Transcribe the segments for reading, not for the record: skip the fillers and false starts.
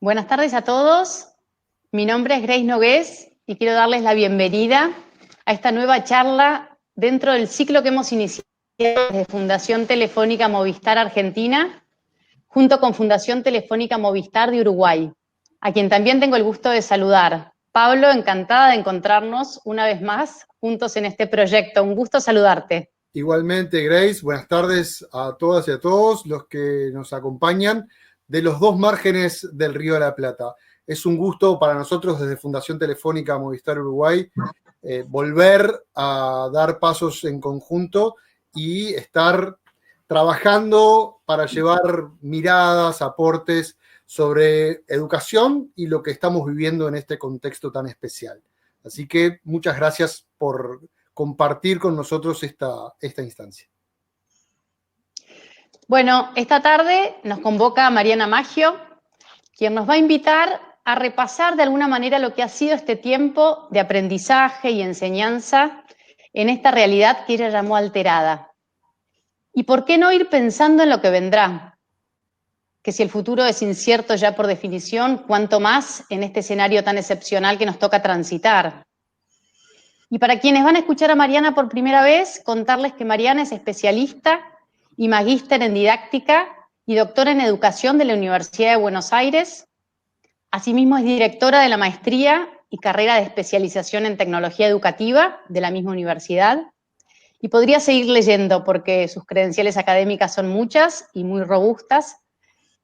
Buenas tardes a todos. Mi nombre es Grace Nogués y quiero darles la bienvenida a esta nueva charla dentro del ciclo que hemos iniciado desde Fundación Telefónica Movistar Argentina, junto con Fundación Telefónica Movistar de Uruguay, a quien también tengo el gusto de saludar. Pablo, encantada de encontrarnos una vez más juntos en este proyecto. Un gusto saludarte. Igualmente, Grace, buenas tardes a todas y a todos los que nos acompañan de los dos márgenes del Río de la Plata. Es un gusto para nosotros desde Fundación Telefónica Movistar Uruguay volver a dar pasos en conjunto y estar trabajando para llevar miradas, aportes sobre educación y lo que estamos viviendo en este contexto tan especial. Así que muchas gracias por compartir con nosotros esta instancia. Bueno, esta tarde nos convoca Mariana Maggio, quien nos va a invitar a repasar de alguna manera lo que ha sido este tiempo de aprendizaje y enseñanza en esta realidad que ella llamó alterada. ¿Y por qué no ir pensando en lo que vendrá? Que si el futuro es incierto ya por definición, cuánto más en este escenario tan excepcional que nos toca transitar. Y para quienes van a escuchar a Mariana por primera vez, contarles que Mariana es especialista y magíster en didáctica y doctora en educación de la Universidad de Buenos Aires. Asimismo es directora de la maestría y carrera de especialización en tecnología educativa de la misma universidad. Y podría seguir leyendo porque sus credenciales académicas son muchas y muy robustas,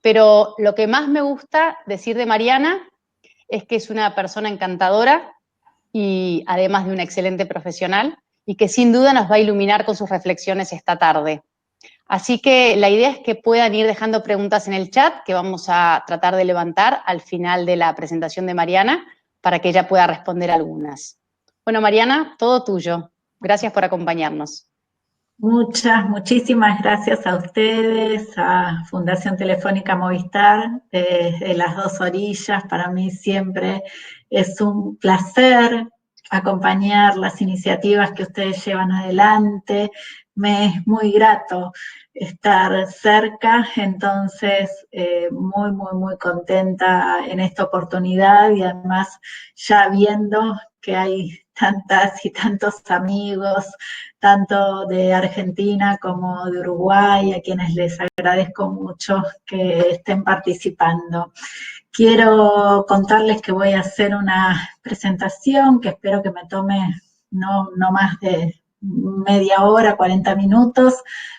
pero lo que más me gusta decir de Mariana es que es una persona encantadora y además de una excelente profesional, y que sin duda nos va a iluminar con sus reflexiones esta tarde. Así que la idea es que puedan ir dejando preguntas en el chat, que vamos a tratar de levantar al final de la presentación de Mariana, para que ella pueda responder algunas. Bueno, Mariana, todo tuyo. Gracias por acompañarnos. Muchísimas gracias a ustedes, a Fundación Telefónica Movistar, desde las dos orillas. Para mí siempre es un placer acompañar las iniciativas que ustedes llevan adelante. Me es muy grato estar cerca, entonces muy contenta en esta oportunidad y además ya viendo que hay tantas y tantos amigos, tanto de Argentina como de Uruguay, a quienes les agradezco mucho que estén participando. Quiero contarles que voy a hacer una presentación que espero que me tome no más de media hora, 40 minutos,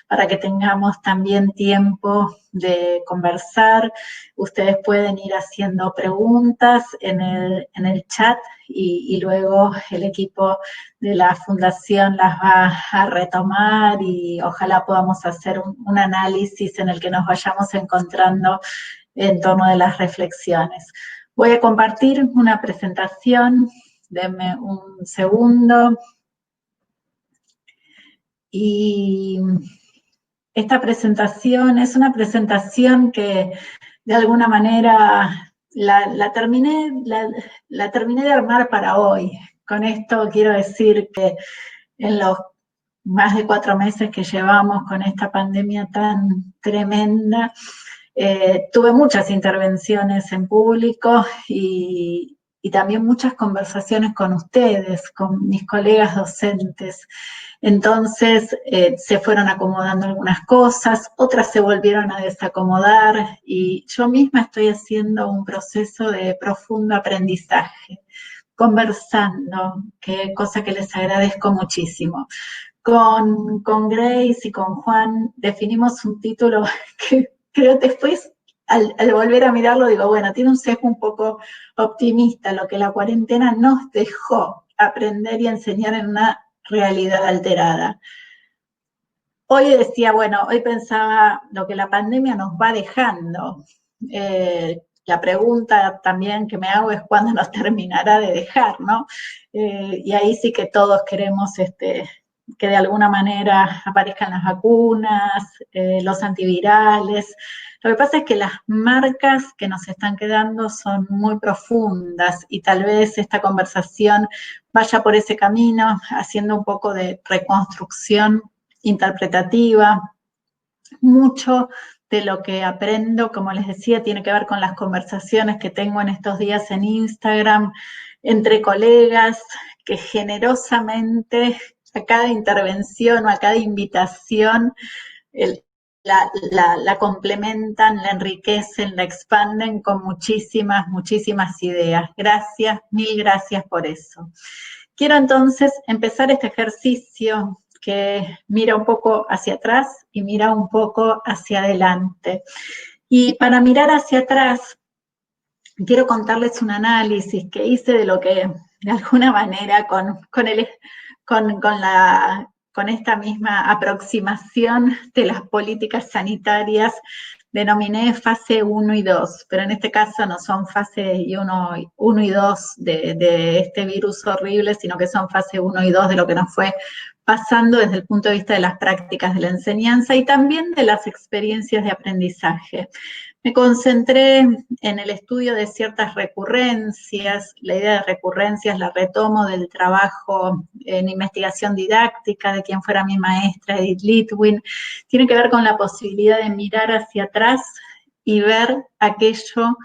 para que tengamos también tiempo de conversar. Ustedes pueden ir haciendo preguntas en el chat y luego el equipo de la fundación las va a retomar y ojalá podamos hacer un análisis en el que nos vayamos encontrando en torno de las reflexiones. Voy a compartir una presentación, denme un segundo. Y esta presentación es una presentación que de alguna manera la terminé de armar para hoy. Con esto quiero decir que en los más de 4 meses que llevamos con esta pandemia tan tremenda, tuve muchas intervenciones en público y también muchas conversaciones con ustedes, con mis colegas docentes. Entonces se fueron acomodando algunas cosas, otras se volvieron a desacomodar y yo misma estoy haciendo un proceso de profundo aprendizaje, conversando, cosa que les agradezco muchísimo. Con Grace y con Juan definimos un título que creo después, al volver a mirarlo, digo, bueno, tiene un sesgo un poco optimista, lo que la cuarentena nos dejó aprender y enseñar en una realidad alterada. Hoy decía, bueno, hoy pensaba lo que la pandemia nos va dejando. La pregunta también que me hago es cuándo nos terminará de dejar, ¿no? Y ahí sí que todos queremos que de alguna manera aparezcan las vacunas, los antivirales. Lo que pasa es que las marcas que nos están quedando son muy profundas y tal vez esta conversación vaya por ese camino, haciendo un poco de reconstrucción interpretativa. Mucho de lo que aprendo, como les decía, tiene que ver con las conversaciones que tengo en estos días en Instagram, entre colegas, que generosamente a cada intervención o a cada invitación la complementan, la enriquecen, la expanden con muchísimas ideas. Gracias, mil gracias por eso. Quiero entonces empezar este ejercicio que mira un poco hacia atrás y mira un poco hacia adelante. Y para mirar hacia atrás, quiero contarles un análisis que hice de lo que, de alguna manera, con esta misma aproximación de las políticas sanitarias, denominé fase 1 y 2, pero en este caso no son fase 1 y 2 de este virus horrible, sino que son fase 1 y 2 de lo que nos fue pasando desde el punto de vista de las prácticas de la enseñanza y también de las experiencias de aprendizaje. Me concentré en el estudio de ciertas recurrencias. La idea de recurrencias la retomo del trabajo en investigación didáctica de quien fuera mi maestra, Edith Litwin. Tiene que ver con la posibilidad de mirar hacia atrás y ver aquello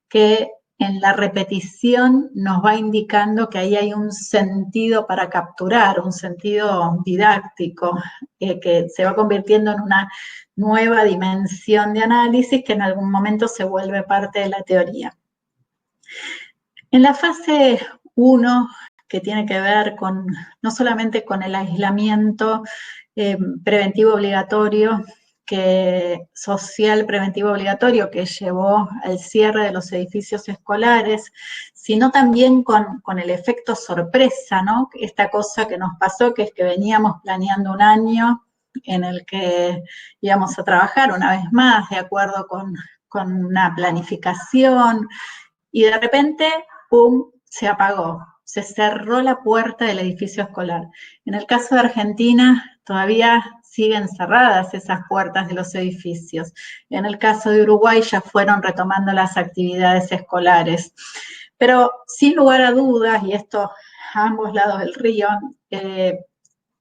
que en la repetición nos va indicando que ahí hay un sentido para capturar, un sentido didáctico, que se va convirtiendo en una nueva dimensión de análisis que en algún momento se vuelve parte de la teoría. En la fase 1, que tiene que ver con no solamente con el aislamiento preventivo obligatorio, social preventivo obligatorio que llevó al cierre de los edificios escolares, sino también con el efecto sorpresa, ¿no? Esta cosa que nos pasó, que es que veníamos planeando un año en el que íbamos a trabajar una vez más, de acuerdo con una planificación, y de repente, ¡pum!, se apagó, se cerró la puerta del edificio escolar. En el caso de Argentina, todavía siguen cerradas esas puertas de los edificios. En el caso de Uruguay ya fueron retomando las actividades escolares. Pero sin lugar a dudas, y esto a ambos lados del río,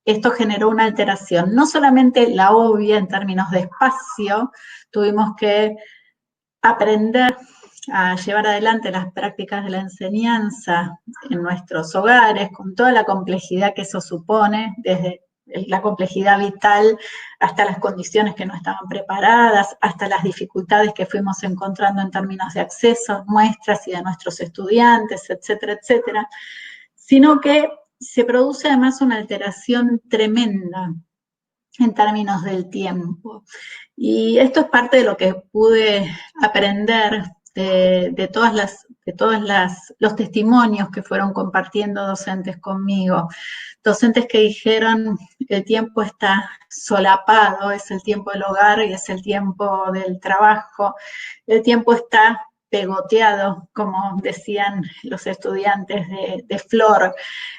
esto generó una alteración, no solamente la obvia en términos de espacio, tuvimos que aprender a llevar adelante las prácticas de la enseñanza en nuestros hogares, con toda la complejidad que eso supone, desde la complejidad vital hasta las condiciones que no estaban preparadas, hasta las dificultades que fuimos encontrando en términos de acceso nuestras y de nuestros estudiantes, etcétera, etcétera, sino que se produce además una alteración tremenda en términos del tiempo. Y esto es parte de lo que pude aprender de todos los testimonios que fueron compartiendo docentes conmigo. Docentes que dijeron, el tiempo está solapado, es el tiempo del hogar y es el tiempo del trabajo, el tiempo está pegoteado, como decían los estudiantes de Flor,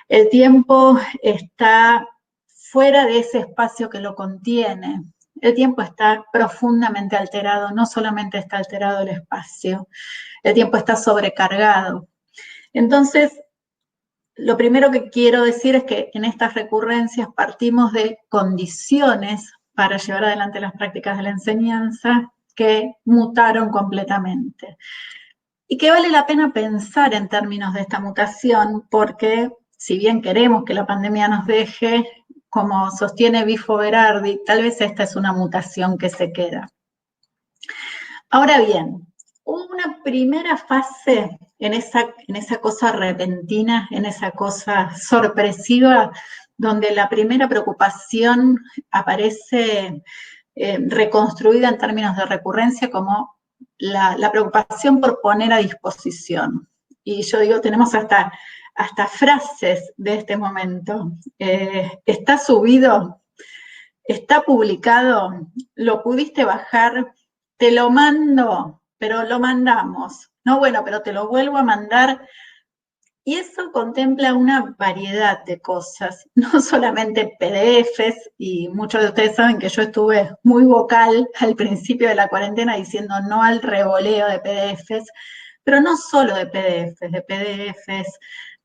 el tiempo está fuera de ese espacio que lo contiene. El tiempo está profundamente alterado, no solamente está alterado el espacio, el tiempo está sobrecargado. Entonces, lo primero que quiero decir es que en estas recurrencias partimos de condiciones para llevar adelante las prácticas de la enseñanza que mutaron completamente. Y que vale la pena pensar en términos de esta mutación, porque si bien queremos que la pandemia nos deje, como sostiene Bifo Berardi, tal vez esta es una mutación que se queda. Ahora bien, hubo una primera fase en esa cosa repentina, en esa cosa sorpresiva, donde la primera preocupación aparece reconstruida en términos de recurrencia como la preocupación por poner a disposición. Y yo digo, tenemos hasta frases de este momento. Está subido, está publicado, lo pudiste bajar, te lo mando, pero lo mandamos. No, bueno, pero te lo vuelvo a mandar. Y eso contempla una variedad de cosas, no solamente PDFs, y muchos de ustedes saben que yo estuve muy vocal al principio de la cuarentena diciendo no al revoleo de PDFs, pero no solo de PDFs,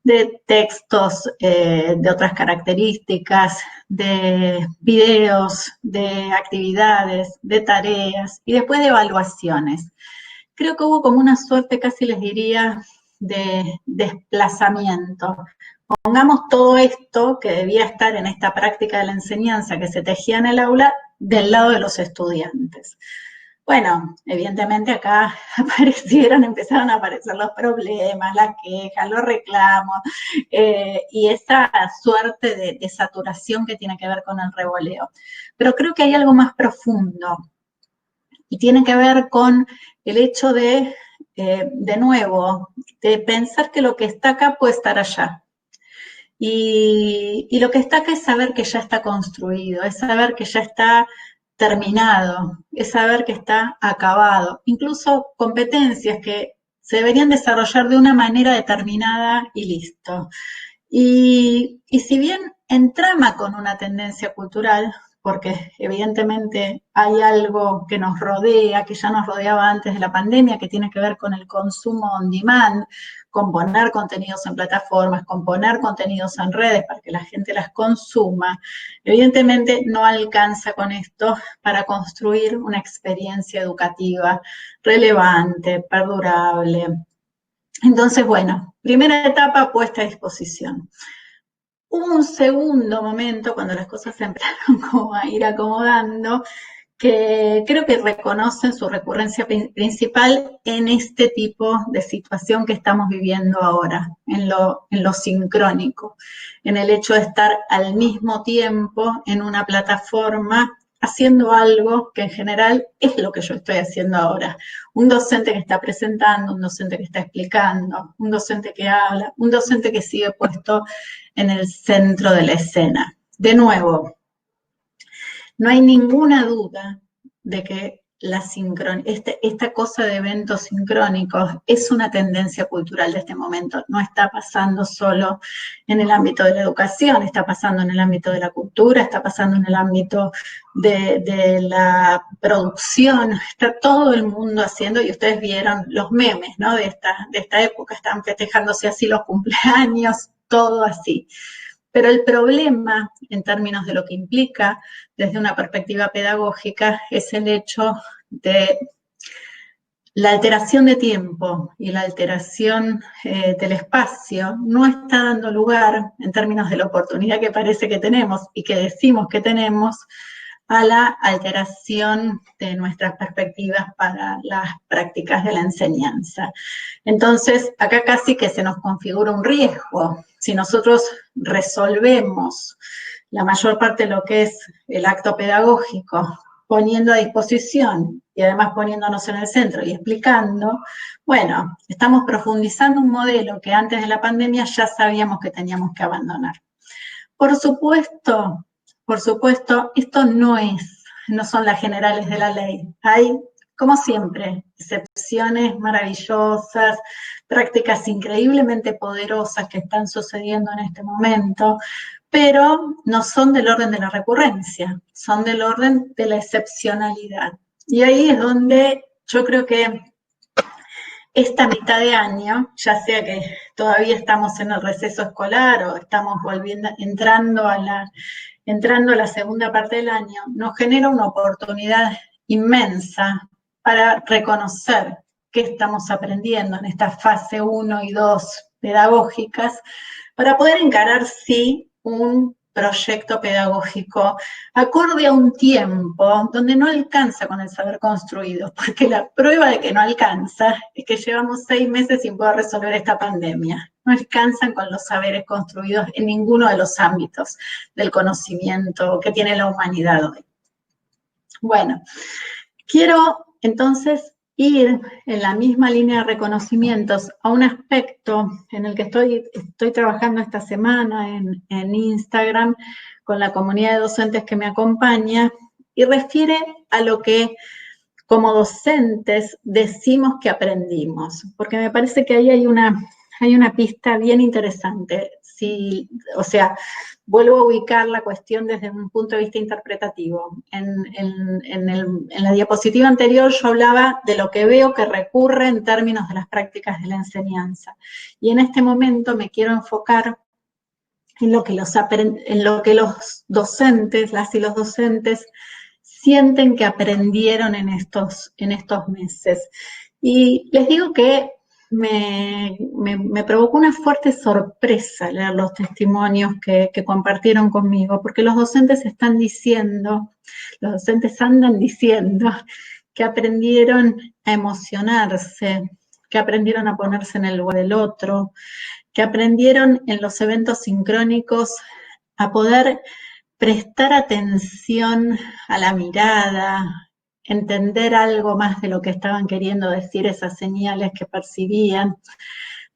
de textos de otras características, de videos, de actividades, de tareas y después de evaluaciones. Creo que hubo como una suerte, casi les diría, de desplazamiento. Pongamos todo esto que debía estar en esta práctica de la enseñanza que se tejía en el aula del lado de los estudiantes. Bueno, evidentemente acá empezaron a aparecer los problemas, las quejas, los reclamos, y esa suerte de saturación que tiene que ver con el revoleo. Pero creo que hay algo más profundo, y tiene que ver con el hecho de nuevo, de pensar que lo que está acá puede estar allá. Y lo que está acá es saber que ya está construido, es saber que ya está terminado, es saber que está acabado. Incluso competencias que se deberían desarrollar de una manera determinada y listo. Y si bien entrama con una tendencia cultural, porque evidentemente hay algo que nos rodea, que ya nos rodeaba antes de la pandemia, que tiene que ver con el consumo on demand, con poner contenidos en plataformas, con poner contenidos en redes para que la gente las consuma, evidentemente no alcanza con esto para construir una experiencia educativa relevante, perdurable. Entonces, bueno, primera etapa puesta a disposición. Hubo un segundo momento, cuando las cosas se empezaron como a ir acomodando, que creo que reconocen su recurrencia principal en este tipo de situación que estamos viviendo ahora, en lo sincrónico, en el hecho de estar al mismo tiempo en una plataforma haciendo algo que en general es lo que yo estoy haciendo ahora. Un docente que está presentando, un docente que está explicando, un docente que habla, un docente que sigue puesto en el centro de la escena. De nuevo, no hay ninguna duda de que esta cosa de eventos sincrónicos es una tendencia cultural de este momento. No está pasando solo en el ámbito de la educación, está pasando en el ámbito de la cultura, está pasando en el ámbito de la producción, está todo el mundo haciendo, y ustedes vieron los memes, ¿no? de esta época, están festejándose así los cumpleaños, todo así. Pero el problema, en términos de lo que implica desde una perspectiva pedagógica, es el hecho de la alteración de tiempo y la alteración del espacio no está dando lugar, en términos de la oportunidad que parece que tenemos y que decimos que tenemos, a la alteración de nuestras perspectivas para las prácticas de la enseñanza. Entonces, acá casi que se nos configura un riesgo. Si nosotros resolvemos la mayor parte de lo que es el acto pedagógico, poniendo a disposición y además poniéndonos en el centro y explicando, bueno, estamos profundizando un modelo que antes de la pandemia ya sabíamos que teníamos que abandonar. Por supuesto, esto no son las generales de la ley. Hay, como siempre, excepciones maravillosas, prácticas increíblemente poderosas que están sucediendo en este momento, pero no son del orden de la recurrencia, son del orden de la excepcionalidad. Y ahí es donde yo creo que esta mitad de año, ya sea que todavía estamos en el receso escolar o estamos entrando a la segunda parte del año, nos genera una oportunidad inmensa para reconocer qué estamos aprendiendo en esta fase 1 y 2 pedagógicas, para poder encarar, sí, un proyecto pedagógico acorde a un tiempo donde no alcanza con el saber construido, porque la prueba de que no alcanza es que llevamos 6 meses sin poder resolver esta pandemia. No alcanzan con los saberes construidos en ninguno de los ámbitos del conocimiento que tiene la humanidad hoy. Bueno, quiero entonces ir en la misma línea de reconocimientos a un aspecto en el que estoy trabajando esta semana en Instagram con la comunidad de docentes que me acompaña, y refiere a lo que como docentes decimos que aprendimos, porque me parece que ahí hay una pista bien interesante. o sea, vuelvo a ubicar la cuestión desde un punto de vista interpretativo. En la diapositiva anterior yo hablaba de lo que veo que recurre en términos de las prácticas de la enseñanza. Y en este momento me quiero enfocar en lo que los docentes, las y los docentes, sienten que aprendieron en estos meses. Y les digo que me provocó una fuerte sorpresa leer los testimonios que compartieron conmigo, porque los docentes andan diciendo que aprendieron a emocionarse, que aprendieron a ponerse en el lugar del otro, que aprendieron en los eventos sincrónicos a poder prestar atención a la mirada, entender algo más de lo que estaban queriendo decir esas señales que percibían,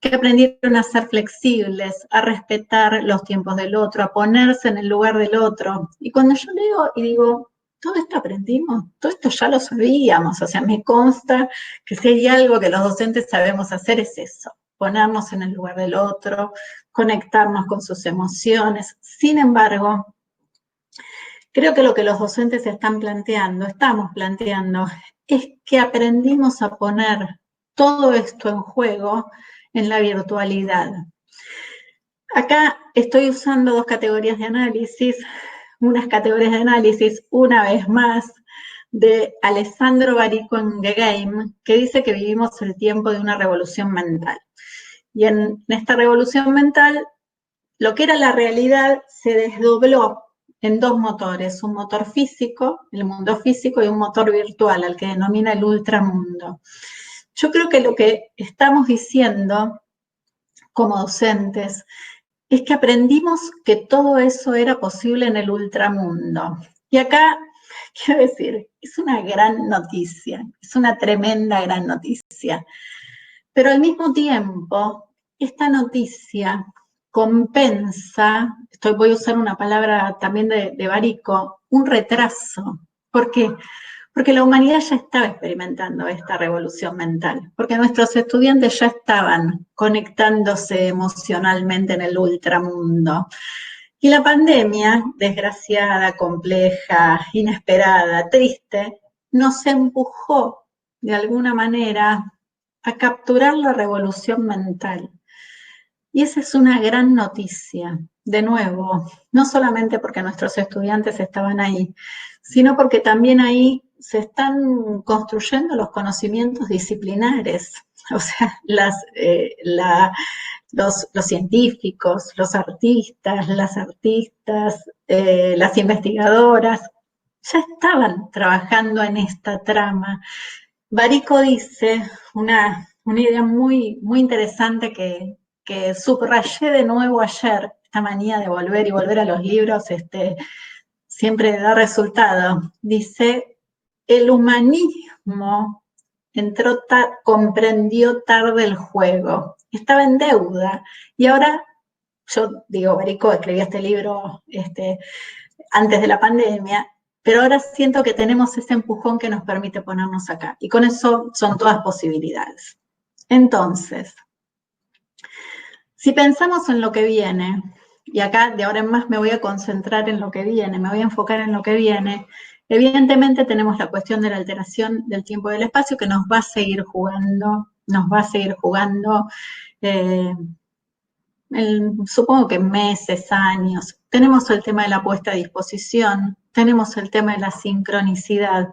que aprendieron a ser flexibles, a respetar los tiempos del otro, a ponerse en el lugar del otro. Y cuando yo leo y digo, todo esto aprendimos, todo esto ya lo sabíamos, o sea, me consta que si hay algo que los docentes sabemos hacer es eso, ponernos en el lugar del otro, conectarnos con sus emociones. Sin embargo, creo que lo que los docentes estamos planteando, es que aprendimos a poner todo esto en juego en la virtualidad. Acá estoy usando dos categorías de análisis, una vez más, de Alessandro Barico en The Game, que dice que vivimos el tiempo de una revolución mental. Y en esta revolución mental, lo que era la realidad se desdobló en dos motores, un motor físico, el mundo físico, y un motor virtual, al que denomina el ultramundo. Yo creo que lo que estamos diciendo como docentes es que aprendimos que todo eso era posible en el ultramundo. Y acá, quiero decir, es una gran noticia, es una tremenda gran noticia. Pero al mismo tiempo, esta noticia compensa, voy a usar una palabra también de Barico, un retraso. ¿Por qué? Porque la humanidad ya estaba experimentando esta revolución mental, porque nuestros estudiantes ya estaban conectándose emocionalmente en el ultramundo. Y la pandemia, desgraciada, compleja, inesperada, triste, nos empujó de alguna manera a capturar la revolución mental. Y esa es una gran noticia, de nuevo, no solamente porque nuestros estudiantes estaban ahí, sino porque también ahí se están construyendo los conocimientos disciplinares, o sea, los científicos, los artistas, las investigadoras, ya estaban trabajando en esta trama. Barico dice una idea muy, muy interesante que subrayé de nuevo ayer, esta manía de volver y volver a los libros, siempre da resultado. Dice, el humanismo comprendió tarde el juego, estaba en deuda, y ahora, yo digo, Barico escribió este libro antes de la pandemia, pero ahora siento que tenemos ese empujón que nos permite ponernos acá, y con eso son todas posibilidades. Entonces, si pensamos en lo que viene, y acá de ahora en más me voy a concentrar en lo que viene, me voy a enfocar en lo que viene, evidentemente tenemos la cuestión de la alteración del tiempo y del espacio que nos va a seguir jugando, supongo que meses, años. Tenemos el tema de la puesta a disposición, tenemos el tema de la sincronicidad,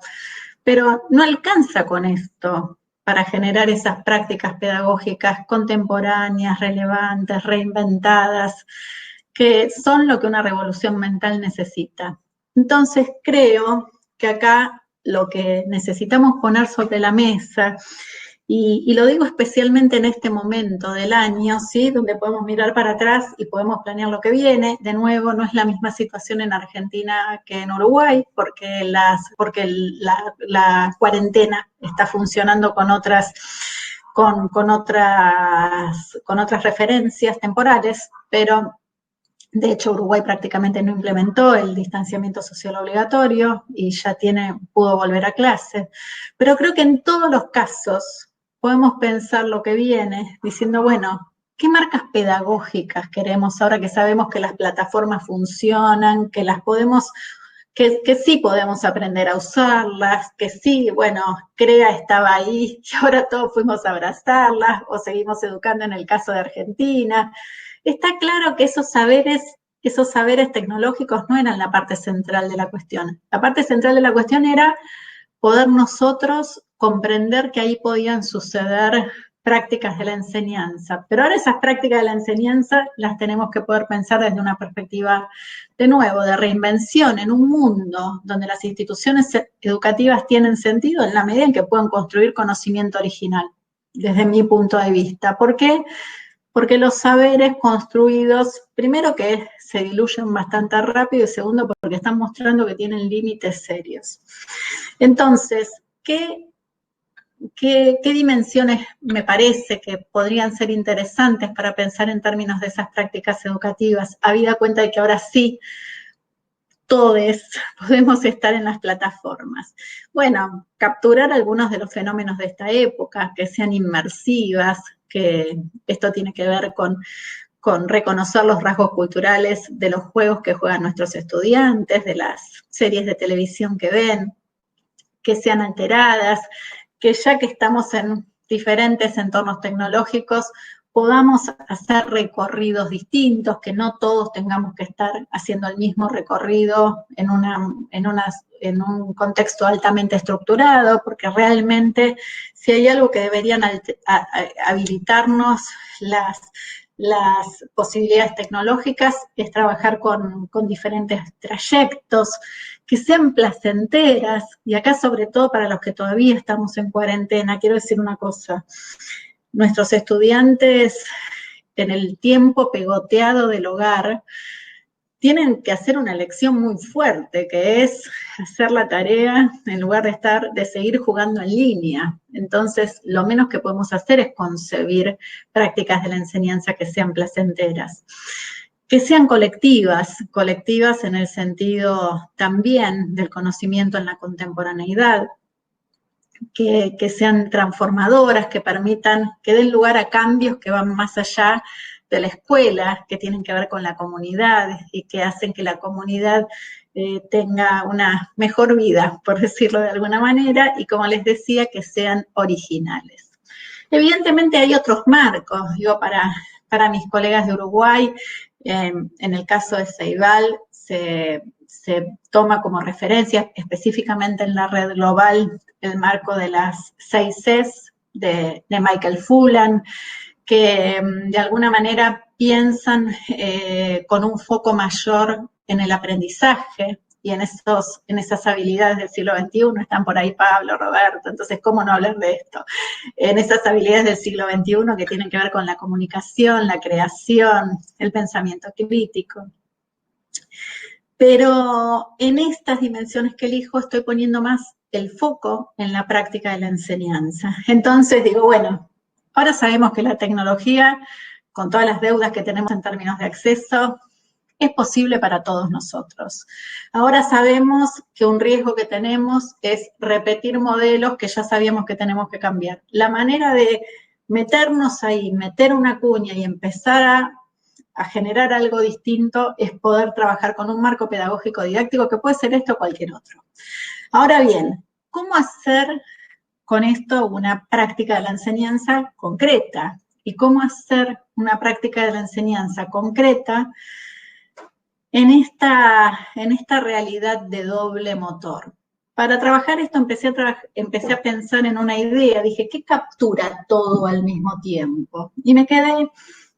pero no alcanza con esto para generar esas prácticas pedagógicas contemporáneas, relevantes, reinventadas, que son lo que una revolución mental necesita. Entonces creo que acá lo que necesitamos poner sobre la mesa, y lo digo especialmente en este momento del año, ¿sí? Donde podemos mirar para atrás y podemos planear lo que viene. De nuevo, no es la misma situación en Argentina que en Uruguay, porque la cuarentena está funcionando con otras referencias temporales, pero de hecho Uruguay prácticamente no implementó el distanciamiento social obligatorio y ya pudo volver a clase. Pero creo que en todos los casos podemos pensar lo que viene diciendo, bueno, ¿qué marcas pedagógicas queremos ahora que sabemos que las plataformas funcionan, que las podemos, que sí podemos aprender a usarlas, que sí, bueno, CREA estaba ahí y ahora todos fuimos a abrazarlas, o seguimos educando en el caso de Argentina? Está claro que esos saberes tecnológicos no eran la parte central de la cuestión. La parte central de la cuestión era poder nosotros comprender que ahí podían suceder prácticas de la enseñanza. Pero ahora esas prácticas de la enseñanza las tenemos que poder pensar desde una perspectiva, de nuevo, de reinvención en un mundo donde las instituciones educativas tienen sentido en la medida en que puedan construir conocimiento original, desde mi punto de vista. ¿Por qué? Porque los saberes construidos, primero que se diluyen bastante rápido y segundo porque están mostrando que tienen límites serios. Entonces, ¿qué dimensiones me parece que podrían ser interesantes para pensar en términos de esas prácticas educativas, habida cuenta de que ahora sí todos podemos estar en las plataformas? Bueno, capturar algunos de los fenómenos de esta época, que sean inmersivas, que esto tiene que ver con reconocer los rasgos culturales de los juegos que juegan nuestros estudiantes, de las series de televisión que ven, que sean alteradas, que ya que estamos en diferentes entornos tecnológicos, podamos hacer recorridos distintos, que no todos tengamos que estar haciendo el mismo recorrido en un contexto altamente estructurado, porque realmente si hay algo que deberían habilitarnos las posibilidades tecnológicas es trabajar con diferentes trayectos, que sean placenteras, y acá sobre todo para los que todavía estamos en cuarentena, quiero decir una cosa: nuestros estudiantes en el tiempo pegoteado del hogar tienen que hacer una elección muy fuerte, que es hacer la tarea en lugar de seguir jugando en línea. Entonces, lo menos que podemos hacer es concebir prácticas de la enseñanza que sean placenteras. Que sean colectivas en el sentido también del conocimiento en la contemporaneidad, que sean transformadoras, que permitan, que den lugar a cambios que van más allá de la escuela, que tienen que ver con la comunidad y que hacen que la comunidad tenga una mejor vida, por decirlo de alguna manera, y como les decía, que sean originales. Evidentemente hay otros marcos, digo, para mis colegas de Uruguay, en el caso de Ceibal, se toma como referencia, específicamente en la red global, el marco de las 6 Cs de Michael Fullan, que de alguna manera piensan con un foco mayor en el aprendizaje y en esas habilidades del siglo XXI. Están por ahí Pablo, Roberto, entonces ¿cómo no hablar de esto? En esas habilidades del siglo XXI que tienen que ver con la comunicación, la creación, el pensamiento crítico. Pero en estas dimensiones que elijo estoy poniendo más el foco en la práctica de la enseñanza. Entonces digo, bueno, ahora sabemos que la tecnología, con todas las deudas que tenemos en términos de acceso, es posible para todos nosotros. Ahora sabemos que un riesgo que tenemos es repetir modelos que ya sabíamos que tenemos que cambiar. La manera de meternos ahí, meter una cuña y empezar a generar algo distinto es poder trabajar con un marco pedagógico didáctico que puede ser esto o cualquier otro. Ahora bien, ¿cómo hacer con esto una práctica de la enseñanza concreta? ¿Y cómo hacer una práctica de la enseñanza concreta en esta realidad de doble motor? Para trabajar esto empecé a pensar en una idea. Dije, ¿qué captura todo al mismo tiempo? Y me quedé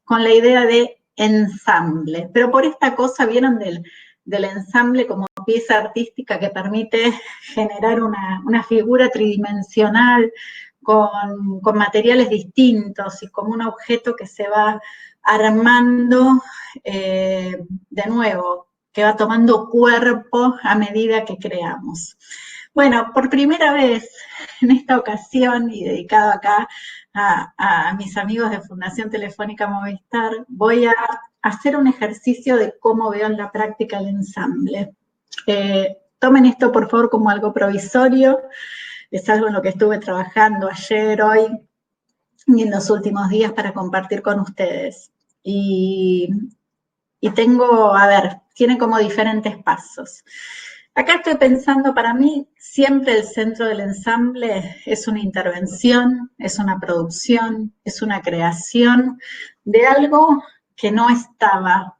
con la idea de ensamble, pero por esta cosa, ¿vieron? Del ensamble como pieza artística que permite generar una figura tridimensional con materiales distintos y como un objeto que se va armando de nuevo, que va tomando cuerpo a medida que creamos. Bueno, por primera vez en esta ocasión, y dedicado acá a mis amigos de Fundación Telefónica Movistar, voy a hacer un ejercicio de cómo veo en la práctica el ensamble. Tomen esto, por favor, como algo provisorio. Es algo en lo que estuve trabajando ayer, hoy, y en los últimos días para compartir con ustedes. Y tengo, a ver, tiene como diferentes pasos. Acá estoy pensando, para mí, siempre el centro del ensamble es una intervención, es una producción, es una creación de algo que no está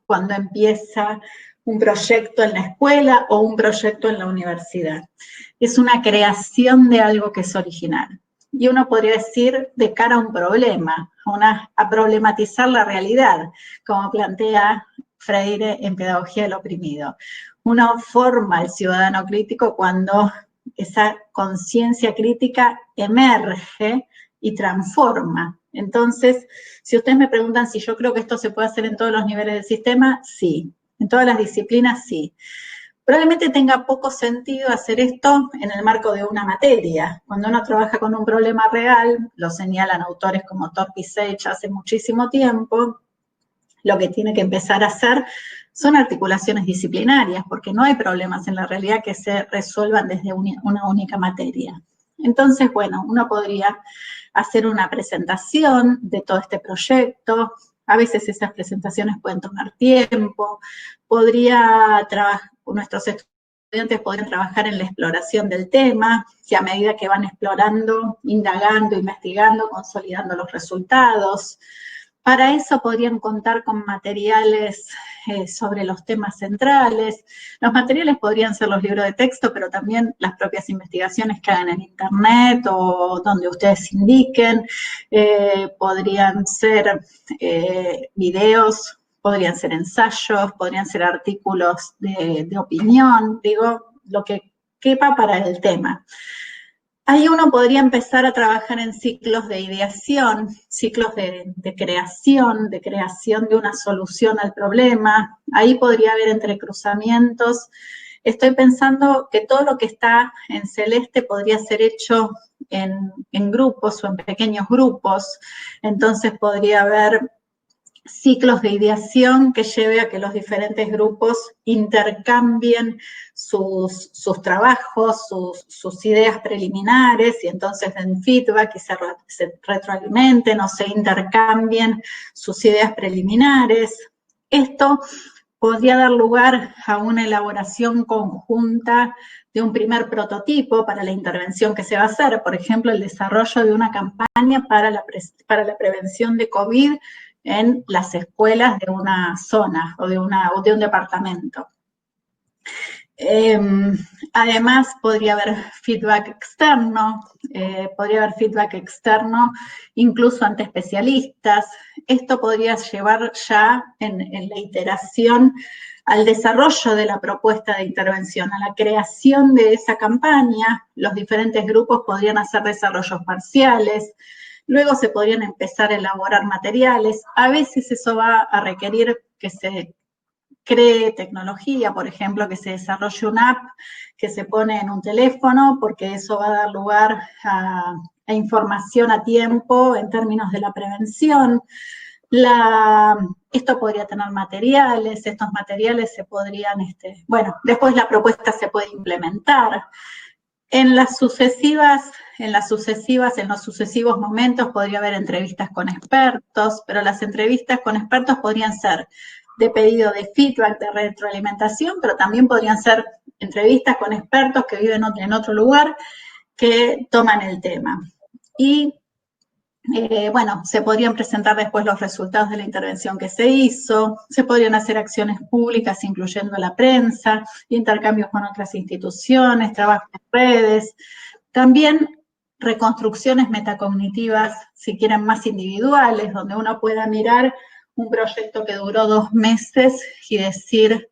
cuando empieza un proyecto en la escuela o un proyecto en la universidad. Es una creación de algo que es original. Y uno podría decir de cara a un problema, a problematizar la realidad, como plantea Freire en Pedagogía del Oprimido. Uno forma al ciudadano crítico cuando esa conciencia crítica emerge y transforma. Entonces, si ustedes me preguntan si yo creo que esto se puede hacer en todos los niveles del sistema, sí. En todas las disciplinas, sí. Probablemente tenga poco sentido hacer esto en el marco de una materia. Cuando uno trabaja con un problema real, lo señalan autores como Thorpe y Sage hace muchísimo tiempo, lo que tiene que empezar a hacer son articulaciones disciplinarias, porque no hay problemas en la realidad que se resuelvan desde una única materia. Entonces, bueno, uno podría hacer una presentación de todo este proyecto. A veces esas presentaciones pueden tomar tiempo. Nuestros estudiantes podrían trabajar en la exploración del tema, que a medida que van explorando, indagando, investigando, consolidando los resultados. Para eso podrían contar con materiales sobre los temas centrales. Los materiales podrían ser los libros de texto, pero también las propias investigaciones que hagan en internet o donde ustedes indiquen. Podrían ser videos, podrían ser ensayos, podrían ser artículos de opinión, digo, lo que quepa para el tema. Ahí uno podría empezar a trabajar en ciclos de ideación, ciclos de creación de una solución al problema. Ahí podría haber entrecruzamientos. Estoy pensando que todo lo que está en celeste podría ser hecho en grupos o en pequeños grupos. Entonces podría haber ciclos de ideación que lleve a que los diferentes grupos intercambien sus trabajos, sus ideas preliminares, y entonces den feedback y se retroalimenten o se intercambien sus ideas preliminares. Esto podría dar lugar a una elaboración conjunta de un primer prototipo para la intervención que se va a hacer, por ejemplo, el desarrollo de una campaña para la prevención de COVID en las escuelas de una zona o de un departamento. Además, podría haber feedback externo, incluso ante especialistas. Esto podría llevar ya en la iteración al desarrollo de la propuesta de intervención, a la creación de esa campaña. Los diferentes grupos podrían hacer desarrollos parciales. Luego se podrían empezar a elaborar materiales. A veces eso va a requerir que se cree tecnología, por ejemplo, que se desarrolle una app que se pone en un teléfono, porque eso va a dar lugar a información a tiempo en términos de la prevención. Esto podría tener materiales, estos materiales se podrían, después la propuesta se puede implementar. En los sucesivos momentos podría haber entrevistas con expertos, pero las entrevistas con expertos podrían ser de pedido de feedback, de retroalimentación, pero también podrían ser entrevistas con expertos que viven en otro lugar que toman el tema. Y se podrían presentar después los resultados de la intervención que se hizo, se podrían hacer acciones públicas incluyendo a la prensa, intercambios con otras instituciones, trabajo en redes, también reconstrucciones metacognitivas, si quieren más individuales, donde uno pueda mirar un proyecto que duró 2 meses y decir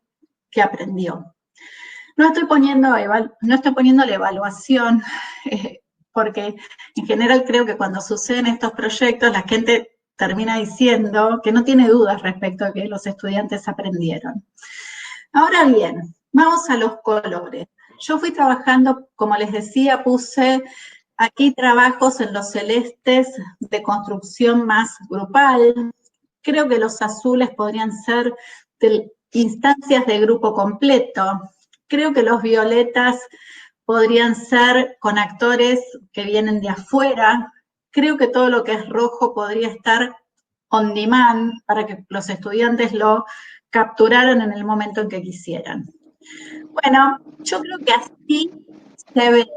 qué aprendió. No estoy poniendo la evaluación, porque en general creo que cuando suceden estos proyectos la gente termina diciendo que no tiene dudas respecto a que los estudiantes aprendieron. Ahora bien, vamos a los colores. Yo fui trabajando, como les decía, puse aquí trabajos en los celestes de construcción más grupal. Creo que los azules podrían ser de instancias de grupo completo. Creo que los violetas podrían ser con actores que vienen de afuera, creo que todo lo que es rojo podría estar on demand para que los estudiantes lo capturaran en el momento en que quisieran. Bueno, yo creo que así se ve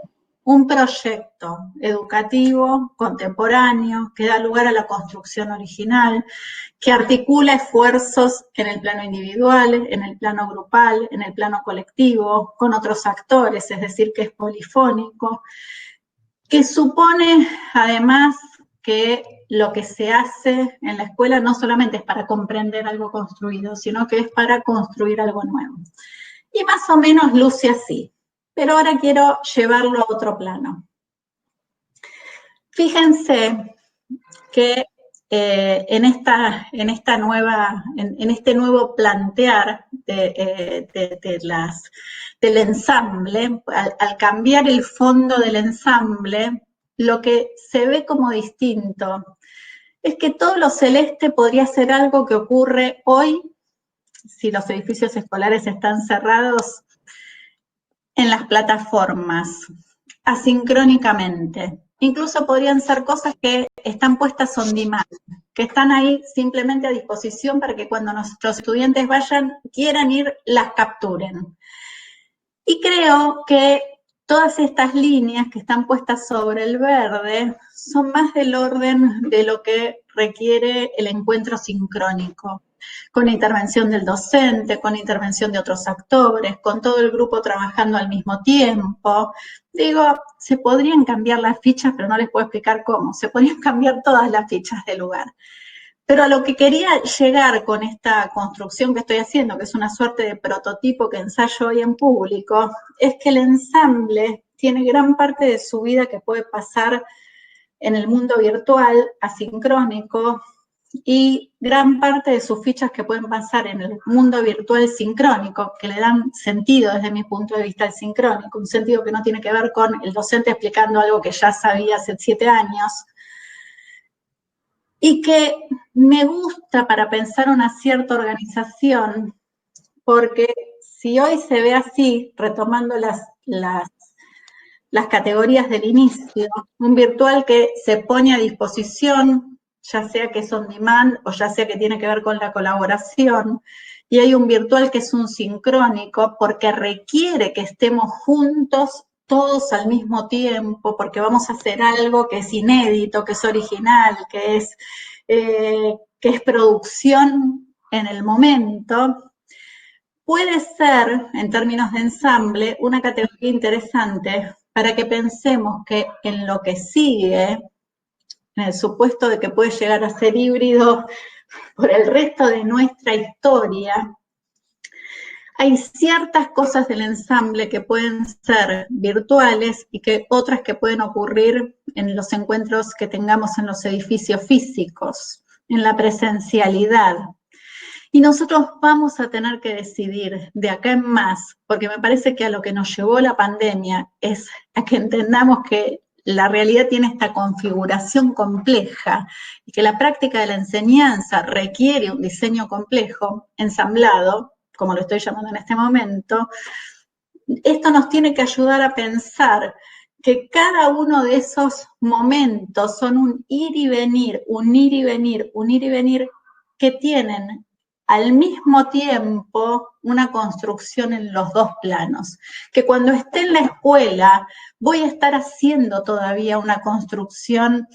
un proyecto educativo contemporáneo que da lugar a la construcción original, que articula esfuerzos en el plano individual, en el plano grupal, en el plano colectivo, con otros actores, es decir, que es polifónico, que supone además que lo que se hace en la escuela no solamente es para comprender algo construido, sino que es para construir algo nuevo. Y más o menos luce así, pero ahora quiero llevarlo a otro plano. Fíjense que en este nuevo plantear del ensamble, al cambiar el fondo del ensamble, lo que se ve como distinto es que todo lo celeste podría ser algo que ocurre hoy, si los edificios escolares están cerrados, en las plataformas, asincrónicamente. Incluso podrían ser cosas que están puestas on demand, que están ahí simplemente a disposición para que cuando nuestros estudiantes quieran ir, las capturen. Y creo que todas estas líneas que están puestas sobre el verde son más del orden de lo que requiere el encuentro sincrónico, con intervención del docente, con intervención de otros actores, con todo el grupo trabajando al mismo tiempo. Digo, se podrían cambiar las fichas, pero no les puedo explicar cómo. Se podrían cambiar todas las fichas del lugar. Pero a lo que quería llegar con esta construcción que estoy haciendo, que es una suerte de prototipo que ensayo hoy en público, es que el ensamble tiene gran parte de su vida que puede pasar en el mundo virtual, asincrónico, y gran parte de sus fichas que pueden pasar en el mundo virtual sincrónico, que le dan sentido desde mi punto de vista al sincrónico, un sentido que no tiene que ver con el docente explicando algo que ya sabía hace 7 años, y que me gusta para pensar una cierta organización, porque si hoy se ve así, retomando las categorías del inicio, un virtual que se pone a disposición, ya sea que es on demand o ya sea que tiene que ver con la colaboración, y hay un virtual que es un sincrónico porque requiere que estemos juntos todos al mismo tiempo, porque vamos a hacer algo que es inédito, que es original, que es producción en el momento. Puede ser, en términos de ensamble, una categoría interesante para que pensemos que en lo que sigue, en el supuesto de que puede llegar a ser híbrido por el resto de nuestra historia, hay ciertas cosas del ensamble que pueden ser virtuales y que otras que pueden ocurrir en los encuentros que tengamos en los edificios físicos, en la presencialidad. Y nosotros vamos a tener que decidir de acá en más, porque me parece que a lo que nos llevó la pandemia es a que entendamos que la realidad tiene esta configuración compleja y que la práctica de la enseñanza requiere un diseño complejo, ensamblado, como lo estoy llamando en este momento. Esto nos tiene que ayudar a pensar que cada uno de esos momentos son un ir y venir, un ir y venir, un ir y venir, que tienen al mismo tiempo una construcción en los dos planos, que cuando esté en la escuela voy a estar haciendo todavía una construcción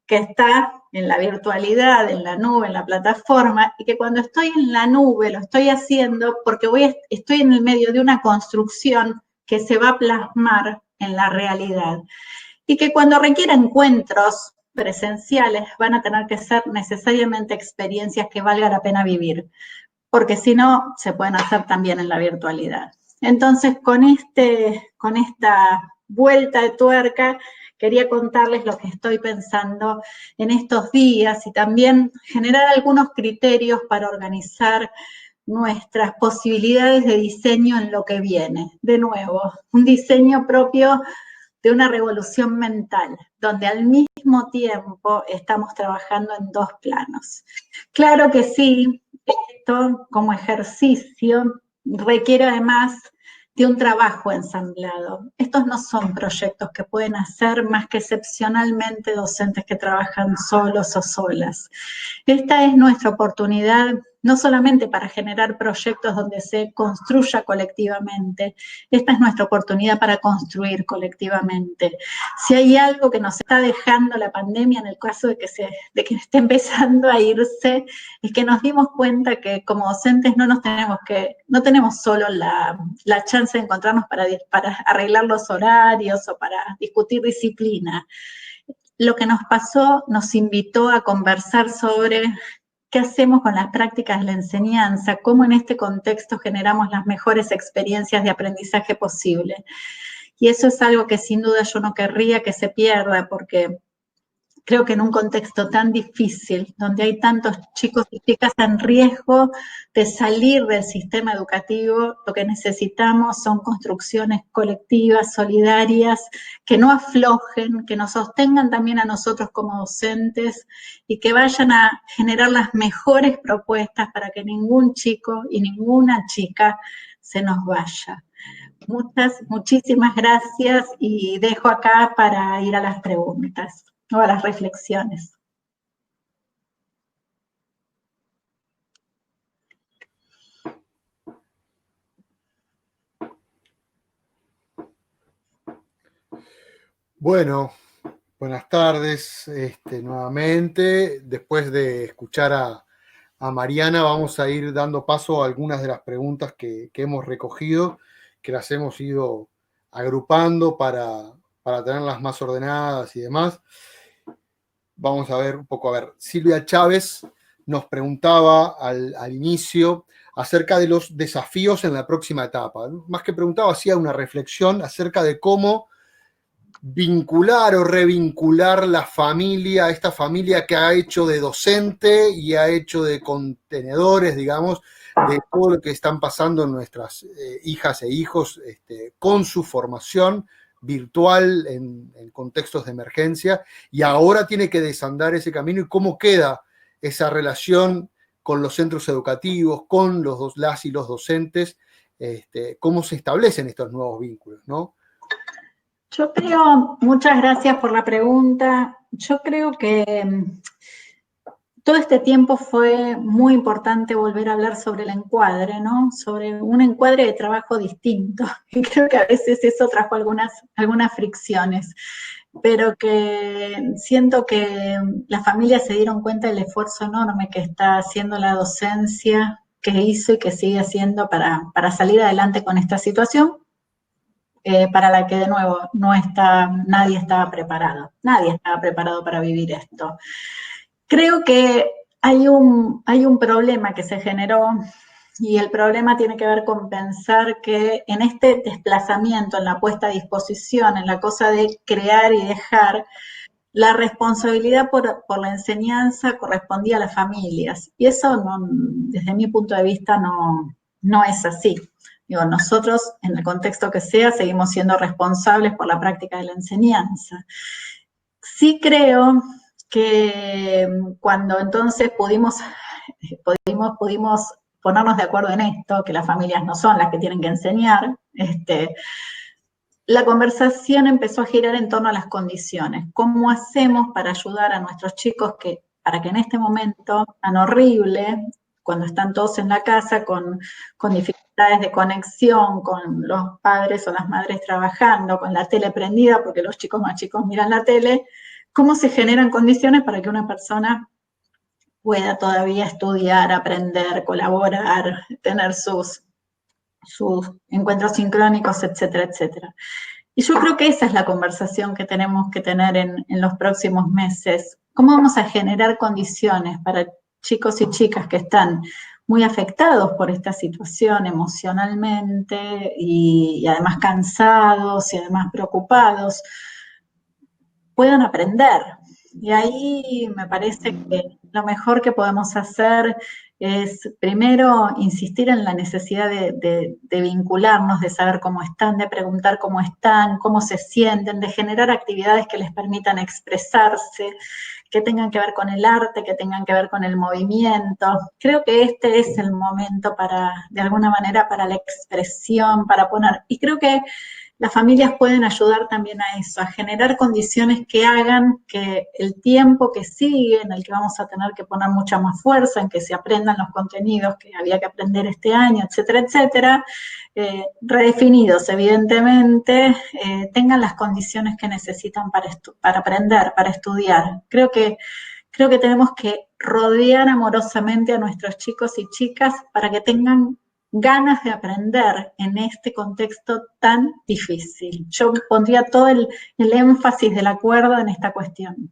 que está en la virtualidad, en la nube, en la plataforma, y que cuando estoy en la nube lo estoy haciendo porque estoy en el medio de una construcción que se va a plasmar en la realidad. Y que cuando requiera encuentros presenciales van a tener que ser necesariamente experiencias que valga la pena vivir, porque si no, se pueden hacer también en la virtualidad. Entonces, con esta vuelta de tuerca, quería contarles lo que estoy pensando en estos días y también generar algunos criterios para organizar nuestras posibilidades de diseño en lo que viene. De nuevo, un diseño propio de una revolución mental, donde al mismo tiempo estamos trabajando en dos planos. Claro que sí, esto como ejercicio requiere además de un trabajo ensamblado. Estos no son proyectos que pueden hacer más que excepcionalmente docentes que trabajan solos o solas. Esta es nuestra oportunidad, no solamente para generar proyectos donde se construya colectivamente, esta es nuestra oportunidad para construir colectivamente. Si hay algo que nos está dejando la pandemia, en el caso de que esté empezando a irse, es que nos dimos cuenta que como docentes no tenemos solo la chance de encontrarnos para arreglar los horarios o para discutir disciplina. Lo que nos pasó nos invitó a conversar sobre qué hacemos con las prácticas de la enseñanza, cómo en este contexto generamos las mejores experiencias de aprendizaje posible. Y eso es algo que sin duda yo no querría que se pierda, porque creo que en un contexto tan difícil, donde hay tantos chicos y chicas en riesgo de salir del sistema educativo, lo que necesitamos son construcciones colectivas, solidarias, que no aflojen, que nos sostengan también a nosotros como docentes y que vayan a generar las mejores propuestas para que ningún chico y ninguna chica se nos vaya. Muchísimas gracias y dejo acá para ir a las preguntas o a las reflexiones. Bueno, buenas tardes nuevamente. Después de escuchar a Mariana, vamos a ir dando paso a algunas de las preguntas que hemos recogido, que las hemos ido agrupando para tenerlas más ordenadas y demás. Vamos a ver un poco, Silvia Chávez nos preguntaba al inicio acerca de los desafíos en la próxima etapa. Más que preguntaba, hacía una reflexión acerca de cómo vincular o revincular la familia, esta familia que ha hecho de docente y ha hecho de contenedores, digamos, de todo lo que están pasando nuestras hijas e hijos con su formación virtual en contextos de emergencia, y ahora tiene que desandar ese camino, y cómo queda esa relación con los centros educativos, con las y los docentes, cómo se establecen estos nuevos vínculos, ¿no? Yo creo, muchas gracias por la pregunta. Yo creo que todo este tiempo fue muy importante volver a hablar sobre el encuadre, ¿no? Sobre un encuadre de trabajo distinto. Y creo que a veces eso trajo algunas fricciones, pero que siento que las familias se dieron cuenta del esfuerzo enorme que está haciendo la docencia, que hizo y que sigue haciendo para salir adelante con esta situación. Para la que de nuevo nadie estaba preparado para vivir esto. Creo que hay un problema que se generó, y el problema tiene que ver con pensar que en este desplazamiento, en la puesta a disposición, en la cosa de crear y dejar, la responsabilidad por la enseñanza correspondía a las familias, y eso desde mi punto de vista no es así. Digo, nosotros, en el contexto que sea, seguimos siendo responsables por la práctica de la enseñanza. Sí creo que cuando entonces pudimos ponernos de acuerdo en esto, que las familias no son las que tienen que enseñar, la conversación empezó a girar en torno a las condiciones. ¿Cómo hacemos para ayudar a nuestros chicos para que en este momento tan horrible, cuando están todos en la casa con dificultades de conexión, con los padres o las madres trabajando, con la tele prendida, porque los chicos más chicos miran la tele, cómo se generan condiciones para que una persona pueda todavía estudiar, aprender, colaborar, tener sus encuentros sincrónicos, etcétera, etcétera? Y yo creo que esa es la conversación que tenemos que tener en los próximos meses. ¿Cómo vamos a generar condiciones para chicos y chicas que están muy afectados por esta situación emocionalmente y además cansados y además preocupados, puedan aprender? Y ahí me parece que lo mejor que podemos hacer es primero insistir en la necesidad de vincularnos, de saber cómo están, de preguntar cómo están, cómo se sienten, de generar actividades que les permitan expresarse, que tengan que ver con el arte, que tengan que ver con el movimiento. Creo que este es el momento para, de alguna manera, para la expresión, para poner, y creo que las familias pueden ayudar también a eso, a generar condiciones que hagan que el tiempo que sigue, en el que vamos a tener que poner mucha más fuerza, en que se aprendan los contenidos que había que aprender este año, etcétera, etcétera, redefinidos evidentemente, tengan las condiciones que necesitan para aprender, para estudiar. Creo que tenemos que rodear amorosamente a nuestros chicos y chicas para que tengan ganas de aprender en este contexto tan difícil. Yo pondría todo el énfasis del acuerdo en esta cuestión.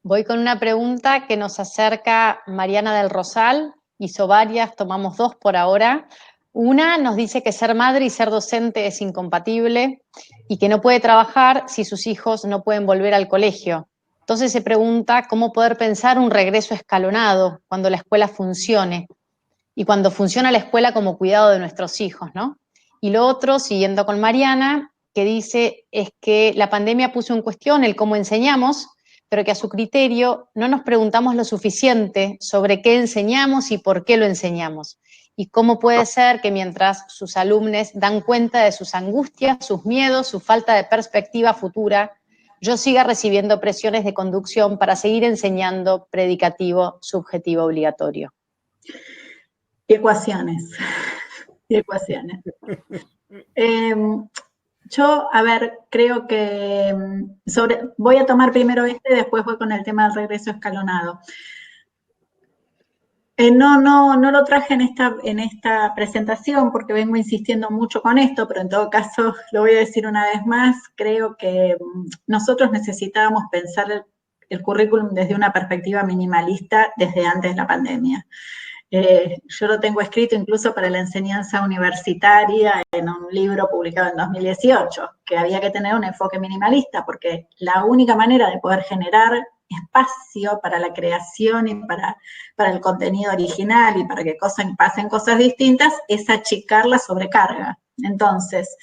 Voy con una pregunta que nos acerca Mariana del Rosal, hizo varias, tomamos dos por ahora. Una nos dice que ser madre y ser docente es incompatible y que no puede trabajar si sus hijos no pueden volver al colegio. Entonces se pregunta cómo poder pensar un regreso escalonado cuando la escuela funcione y cuando funciona la escuela como cuidado de nuestros hijos, ¿no? Y lo otro, siguiendo con Mariana, que dice es que la pandemia puso en cuestión el cómo enseñamos, pero que a su criterio no nos preguntamos lo suficiente sobre qué enseñamos y por qué lo enseñamos. Y cómo puede ser que mientras sus alumnos dan cuenta de sus angustias, sus miedos, su falta de perspectiva futura, yo siga recibiendo presiones de conducción para seguir enseñando predicativo, subjetivo, obligatorio. Y ecuaciones. Y ecuaciones. Yo, a ver, creo que voy a tomar primero después voy con el tema del regreso escalonado. No lo traje en esta presentación porque vengo insistiendo mucho con esto, pero en todo caso lo voy a decir una vez más. Creo que nosotros necesitábamos pensar el currículum desde una perspectiva minimalista desde antes de la pandemia. Yo lo tengo escrito incluso para la enseñanza universitaria en un libro publicado en 2018, que había que tener un enfoque minimalista, porque la única manera de poder generar espacio para la creación y para el contenido original y para que pasen cosas distintas es achicar la sobrecarga. Entonces,